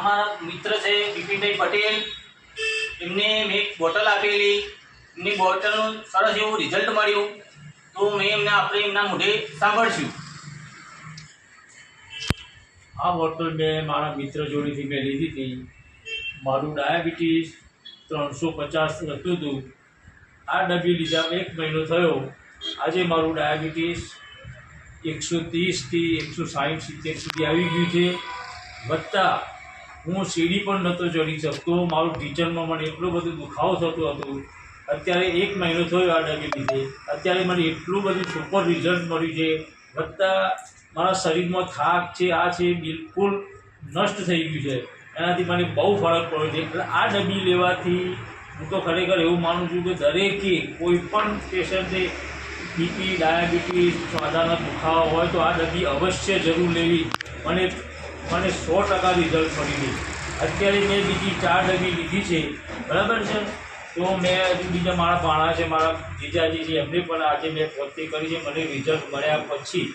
મારા મિત્ર છે બિપિનભાઈ પટેલ, એમને મેં એક બોટલ આપેલી, એમની બોટલનું સરસ એવું રિઝલ્ટ મળ્યું, તો મેં આપણે એમના મોઢે સાંભળશું. આ બોટલ મેં મારા મિત્ર જોડેથી મેં લીધી હતી. મારું ડાયાબિટીસ 350 હતું. આ ડબ્બી લીધા 1 મહિનો થયો. આજે મારું ડાયાબિટીસ 130થી 160-70 સુધી આવી ગયું છે. વત્તા હું સીડી પણ નહોતો ચડી શકતો. મારું ટીચરમાં મને એટલો બધો દુખાવો થતો હતો. અત્યારે 1 મહિનો થયો આ ડબ્બી લીધે. અત્યારે મને એટલું બધું સુપર રિઝલ્ટ મળ્યું છે. વત્તા મારા શરીરમાં થાક છે, આ છે, બિલકુલ નષ્ટ થઈ ગયું છે. એનાથી મને બહુ ફરક પડ્યો છે. એટલે આ ડબ્બી લેવાથી હું તો ખરેખર એવું માનું છું કે દરેકે કોઈ પણ પેશન્ટને બીપી, ડાયાબિટીસ, સાંધાના દુખાવા હોય તો આ ડબ્બી અવશ્ય જરૂર લેવી. મને 100% રિઝલ્ટ મળ્યું. અત્યારે મેં બીજી 4 ડબ્બી લીધી છે, બરાબર છે. તો મેં હજુ બીજા મારા ભાણા છે, મારા જીજાજી છે, એમને પણ આજે મેં પોતે કરી છે. મને રિઝલ્ટ મળ્યા પછી